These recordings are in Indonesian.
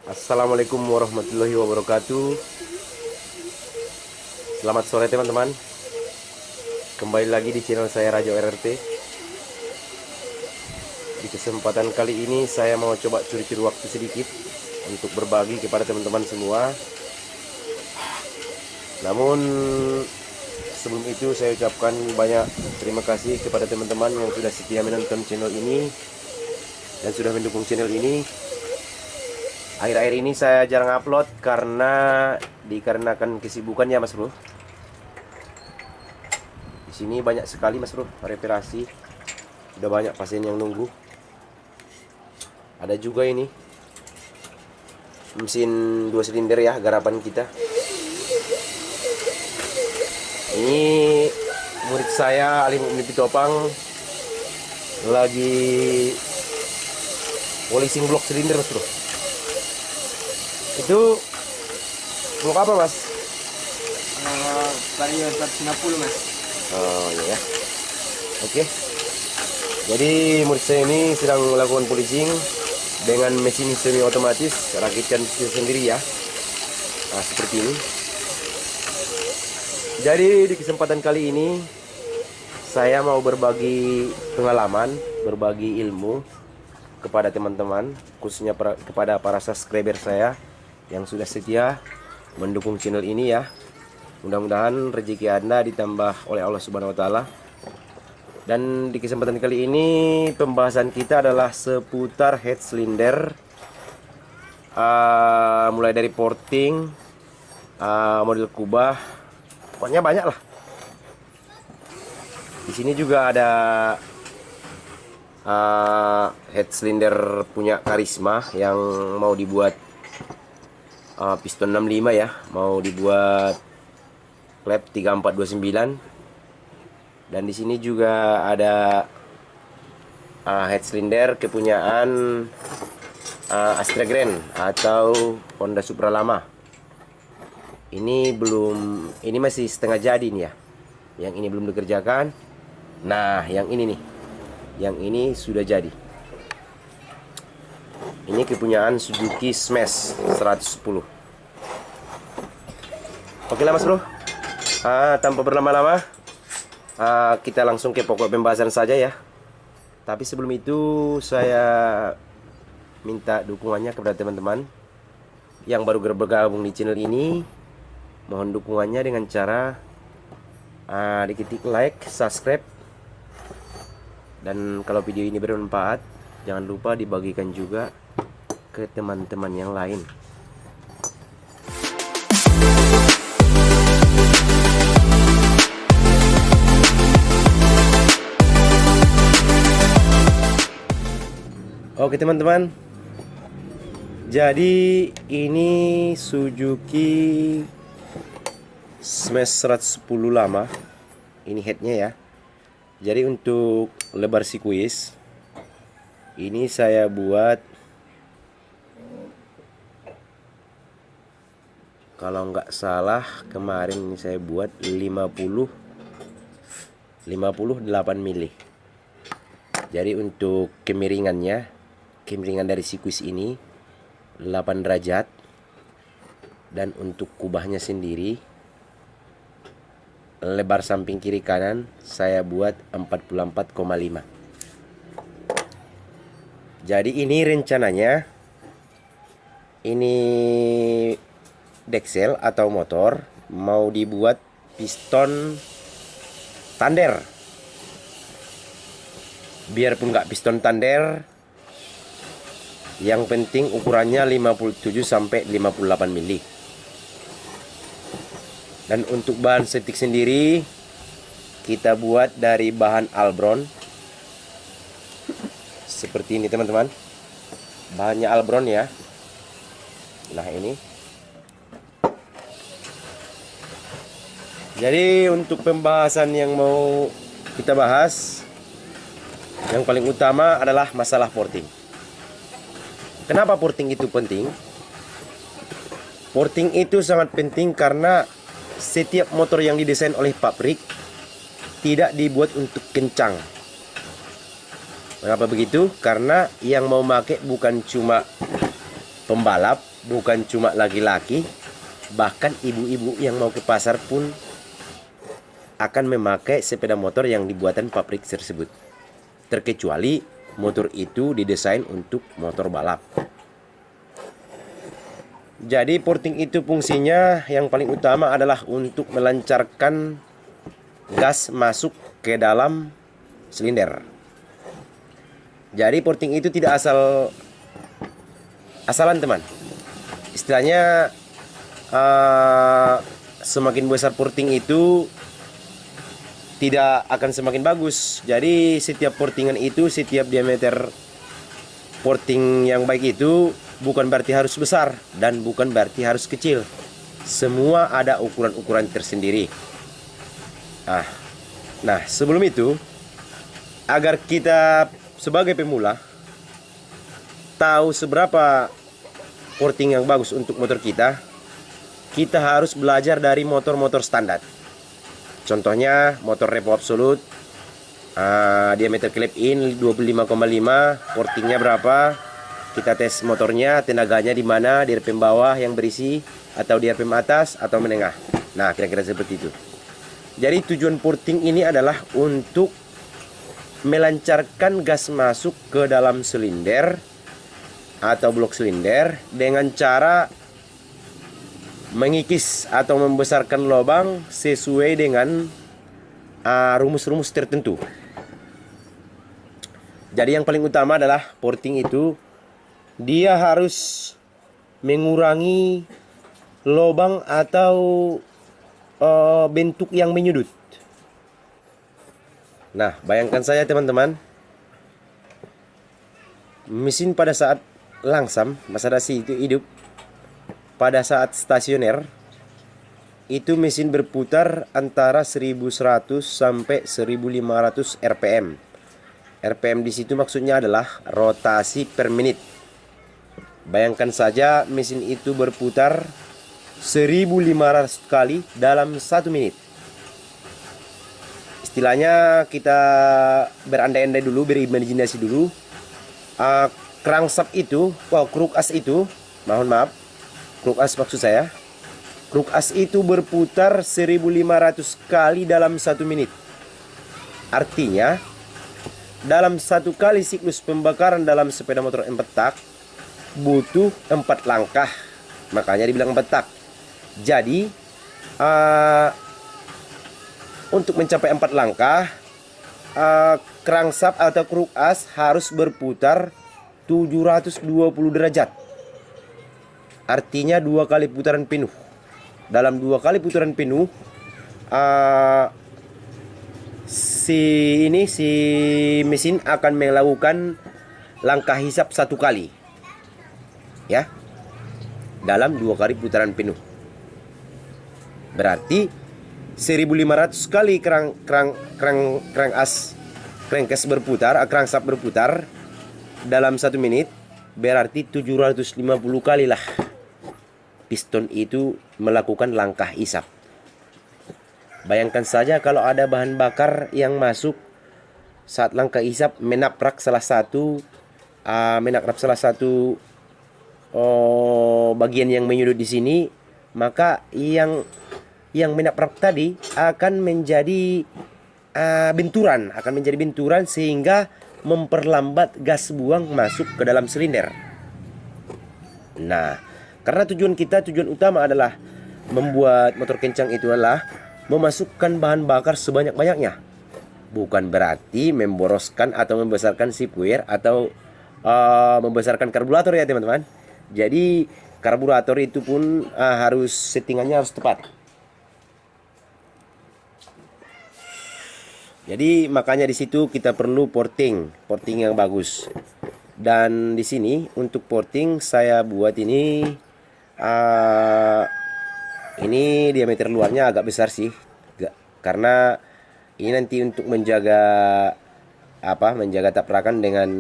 Assalamualaikum warahmatullahi wabarakatuh. Selamat sore teman-teman. Kembali lagi di channel saya Rajo RRT. Di kesempatan kali ini saya mau coba curi-curi waktu sedikit untuk berbagi kepada teman-teman semua. Namun sebelum itu saya ucapkan banyak terima kasih kepada teman-teman yang sudah setia menonton channel ini dan sudah mendukung channel ini. Akhir-akhir ini saya jarang upload karena dikarenakan kesibukan ya Mas Bro. Di sini banyak sekali Mas Bro reparasi. Sudah banyak pasien yang nunggu. Ada juga ini mesin 2 silinder ya, garapan kita. Ini murid saya Ali Mukmin Pitopang lagi polishing blok silinder Mas Bro. Itu blok apa Mas? Vario 150 Mas. Oh iya ya. Oke. Jadi murid saya ini sedang melakukan polishing dengan mesin semi otomatis rakitan sendiri ya. Nah seperti ini. Jadi di kesempatan kali ini saya mau berbagi pengalaman, berbagi ilmu kepada teman-teman, khususnya kepada para subscriber saya yang sudah setia mendukung channel ini ya. Mudah-mudahan rezeki Anda ditambah oleh Allah Subhanahu wa taala. Dan di kesempatan kali ini pembahasan kita adalah seputar head cylinder, mulai dari porting, model kubah, pokoknya banyak lah. Di sini juga ada head cylinder punya Karisma yang mau dibuat piston 65 ya, mau dibuat klep 3429. Dan di sini juga ada head cylinder kepunyaan Astra Grand atau Honda Supra lama. Ini masih setengah jadi nih ya. Yang ini belum dikerjakan. Nah, yang ini nih. Yang ini sudah jadi. Ini kepunyaan Suzuki Smash 110. Oke lah Mas Bro. Tanpa berlama-lama, kita langsung ke pokok pembahasan saja ya. Tapi sebelum itu saya minta dukungannya kepada teman-teman yang baru bergabung di channel ini. Mohon dukungannya dengan cara diketik like, subscribe. Dan kalau video ini bermanfaat, jangan lupa dibagikan juga ke teman-teman yang lain. Oke teman-teman, jadi ini Suzuki Smash 110 lama. Ini headnya ya. Jadi untuk lebar sikuis ini saya buat, kalau nggak salah kemarin ini saya buat 58 mili. Jadi untuk kemiringannya, kemiringan dari sikuis ini 8 derajat. Dan untuk kubahnya sendiri, lebar samping kiri kanan saya buat 44,5. Jadi ini rencananya, ini deksel atau motor mau dibuat piston tander. Biarpun nggak piston tander, yang penting ukurannya 57 sampai 58 mili. Dan untuk bahan setik sendiri kita buat dari bahan Albron. Seperti ini teman-teman. Bahannya Albron ya. Nah ini. Jadi untuk pembahasan yang mau kita bahas, yang paling utama adalah masalah porting. Kenapa porting itu penting? Porting itu sangat penting karena setiap motor yang didesain oleh pabrik tidak dibuat untuk kencang. Mengapa begitu? Karena yang mau pakai bukan cuma pembalap, bukan cuma laki-laki, bahkan ibu-ibu yang mau ke pasar pun akan memakai sepeda motor yang dibuatan pabrik tersebut. Terkecuali motor itu didesain untuk motor balap. Jadi porting itu fungsinya yang paling utama adalah untuk melancarkan gas masuk ke dalam silinder. Jadi porting itu tidak asalan teman. Istilahnya semakin besar porting itu tidak akan semakin bagus. Jadi setiap portingan itu, setiap diameter porting yang baik itu bukan berarti harus besar dan bukan berarti harus kecil. Semua ada ukuran-ukuran tersendiri. Nah, sebelum itu, agar kita sebagai pemula tahu seberapa porting yang bagus untuk motor kita, kita harus belajar dari motor-motor standar. Contohnya motor Revo Absolute, diameter clip in 25,5, portingnya berapa, kita tes motornya, tenaganya di mana, di RPM bawah yang berisi atau di RPM atas atau menengah. Nah, kira-kira seperti itu. Jadi tujuan porting ini adalah untuk melancarkan gas masuk ke dalam silinder atau blok silinder dengan cara mengikis atau membesarkan lubang sesuai dengan rumus-rumus tertentu. Jadi yang paling utama adalah porting itu dia harus mengurangi lubang atau bentuk yang menyudut. Nah, bayangkan saja teman-teman, mesin pada saat langsam, Masadasi itu hidup, pada saat stasioner itu mesin berputar antara 1100 sampai 1500 RPM. RPM di situ maksudnya adalah rotasi per menit. Bayangkan saja mesin itu berputar 1500 kali dalam 1 menit. Istilahnya kita berandai-andai dulu, berimajinasi dulu. Crankshaft itu, kruk as itu, mohon maaf, kruk as maksud saya, kruk as itu berputar 1500 kali dalam 1 menit. Artinya dalam 1 kali siklus pembakaran dalam sepeda motor 4 tak butuh 4 langkah. Makanya dibilang 4 tak. Jadi untuk mencapai 4 langkah, crankshaft atau kruk as harus berputar 720 derajat. Artinya 2 kali putaran penuh. Dalam 2 kali putaran penuh, si mesin akan melakukan langkah hisap 1 kali, ya, dalam 2 kali putaran penuh. Berarti 1500 kali crankshaft berputar dalam 1 menit, berarti 750 kali lah piston itu melakukan langkah hisap. Bayangkan saja kalau ada bahan bakar yang masuk saat langkah hisap menabrak salah satu bagian yang menyudut di sini, maka yang menabrak tadi akan menjadi benturan sehingga memperlambat gas buang masuk ke dalam silinder. Nah, karena tujuan utama adalah membuat motor kencang itu adalah memasukkan bahan bakar sebanyak-banyaknya. Bukan berarti memboroskan atau membesarkan sipware atau membesarkan karburator ya teman-teman. Jadi karburator itu pun settingannya harus tepat. Jadi makanya di situ kita perlu porting yang bagus. Dan di sini untuk porting saya buat ini diameter luarnya agak besar sih, karena ini nanti untuk menjaga tabrakan dengan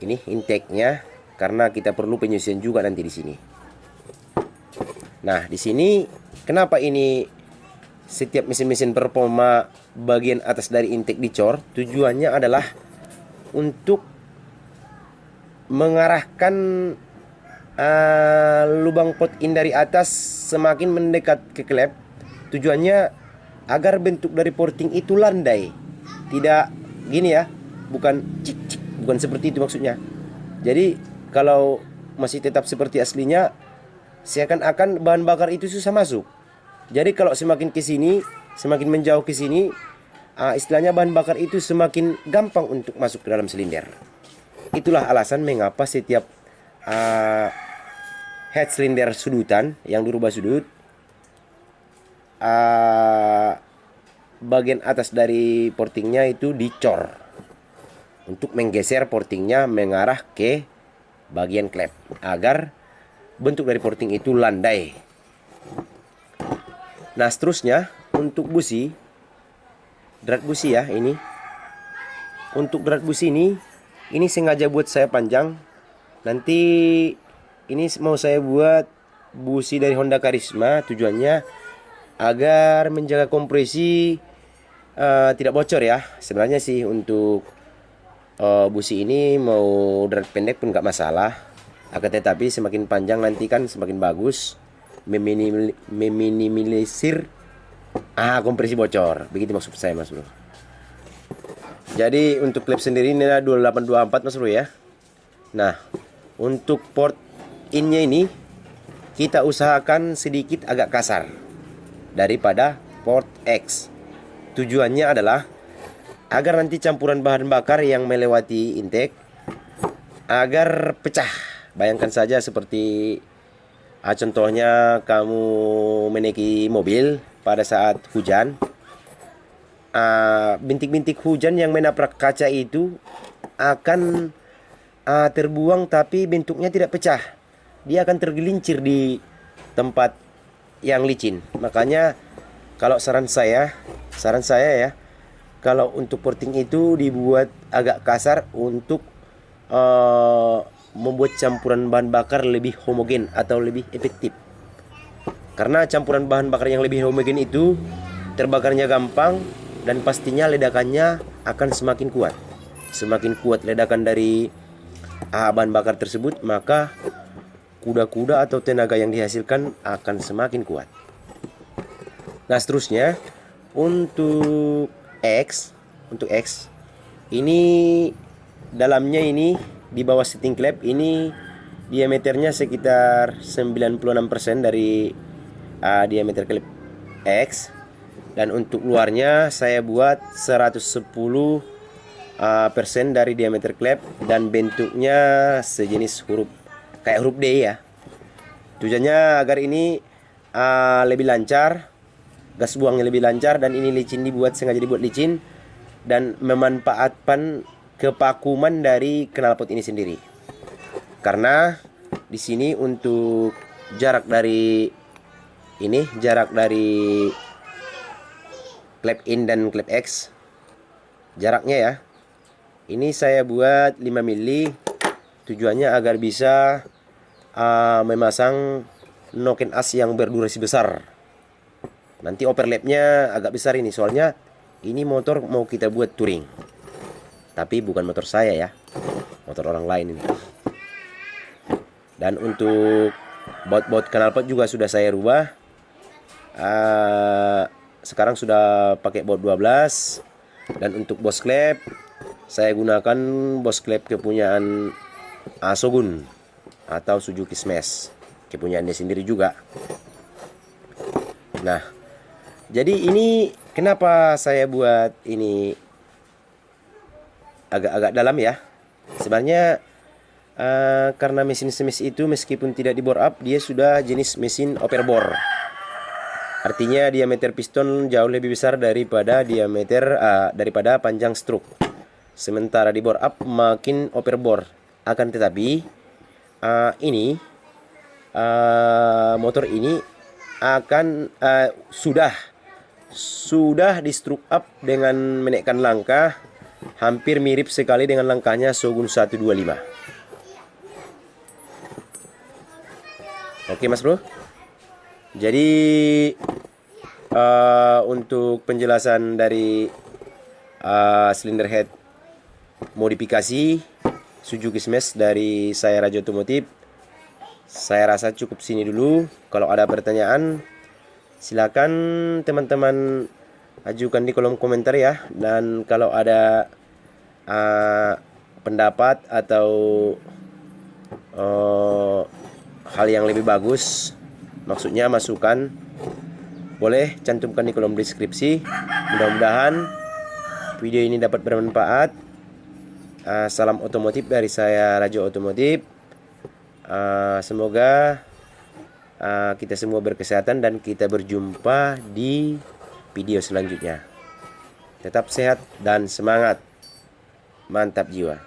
ini intake-nya, karena kita perlu penyusian juga nanti di sini. Nah, di sini kenapa ini setiap mesin-mesin performa bagian atas dari intake dicor? Tujuannya adalah untuk mengarahkan lubang pot in dari atas semakin mendekat ke klep. Tujuannya agar bentuk dari porting itu landai, tidak gini ya, bukan cik cik, bukan seperti itu maksudnya. Jadi kalau masih tetap seperti aslinya, seakan-akan bahan bakar itu susah masuk. Jadi kalau semakin ke sini, semakin menjauh ke sini, istilahnya bahan bakar itu semakin gampang untuk masuk ke dalam silinder. Itulah alasan mengapa setiap head silinder sudutan yang dirubah sudut, bagian atas dari portingnya itu dicor untuk menggeser portingnya mengarah ke bagian klep agar bentuk dari porting itu landai. Nah, seterusnya untuk busi, drat busi ya ini. Untuk drat busi ini sengaja buat saya panjang. Nanti ini mau saya buat busi dari Honda Karisma, tujuannya agar menjaga kompresi tidak bocor ya. Sebenarnya sih untuk busi ini mau drat pendek pun nggak masalah. Akan tetapi semakin panjang nanti kan semakin bagus, meminimalisir kompresi bocor. Begitu maksud saya, Mas Bro. Jadi untuk klep sendiri ini adalah 2824, Mas Bro ya. Nah, untuk port innya ini kita usahakan sedikit agak kasar daripada port X. Tujuannya adalah agar nanti campuran bahan bakar yang melewati intake agar pecah. Bayangkan saja seperti contohnya kamu menaiki mobil pada saat hujan. Bintik-bintik hujan yang menabrak kaca itu akan terbuang, tapi bentuknya tidak pecah. Dia akan tergelincir di tempat yang licin. Makanya kalau saran saya ya, kalau untuk porting itu dibuat agak kasar untuk membuat campuran bahan bakar lebih homogen atau lebih efektif. Karena campuran bahan bakar yang lebih homogen itu terbakarnya gampang dan pastinya ledakannya akan semakin kuat. Semakin kuat ledakan dari bahan bakar tersebut, maka kuda-kuda atau tenaga yang dihasilkan akan semakin kuat. Nah, seterusnya untuk X ini dalamnya ini di bawah setting klep ini diameternya sekitar 96% dari diameter klep X, dan untuk luarnya saya buat 110% dari diameter klep dan bentuknya sejenis huruf kayak huruf D ya. Tujuannya agar ini lebih lancar, gas buangnya lebih lancar, dan ini licin sengaja dibuat licin dan memanfaatkan kepakuman dari knalpot ini sendiri. Karena di sini untuk jarak dari klep in dan klep X, jaraknya ya, ini saya buat 5 mili. Tujuannya agar bisa memasang noken as yang berdurasi besar. Nanti overlapnya agak besar ini, soalnya ini motor mau kita buat touring, tapi bukan motor saya ya, motor orang lain ini. Dan untuk baut knalpot juga sudah saya rubah. Sekarang sudah pakai baut 12. Dan untuk bos klep saya gunakan bos klep kepunyaan Shogun atau Suzuki Smash, kepunyaannya sendiri juga. Nah, jadi ini kenapa saya buat ini agak-agak dalam ya. Sebenarnya karena mesin Smash itu meskipun tidak di bore up, dia sudah jenis mesin overbore. Artinya diameter piston jauh lebih besar daripada daripada panjang stroke. Sementara di bore up makin overbore. Akan tetapi motor ini akan sudah di stroke up dengan menaikkan langkah hampir mirip sekali dengan langkahnya Shogun 125. Oke Mas Bro. Jadi untuk penjelasan dari silinder head modifikasi Suzuki Smash dari saya Raja Otomotif, Saya rasa cukup sini dulu. Kalau ada pertanyaan, silakan teman-teman ajukan di kolom komentar ya. Dan kalau ada pendapat atau hal yang lebih bagus, maksudnya masukan, boleh cantumkan di kolom deskripsi. Mudah-mudahan video ini dapat bermanfaat. Salam otomotif dari saya, Rajo Otomotif. Semoga kita semua berkesehatan dan kita berjumpa di video selanjutnya. Tetap sehat dan semangat. Mantap jiwa.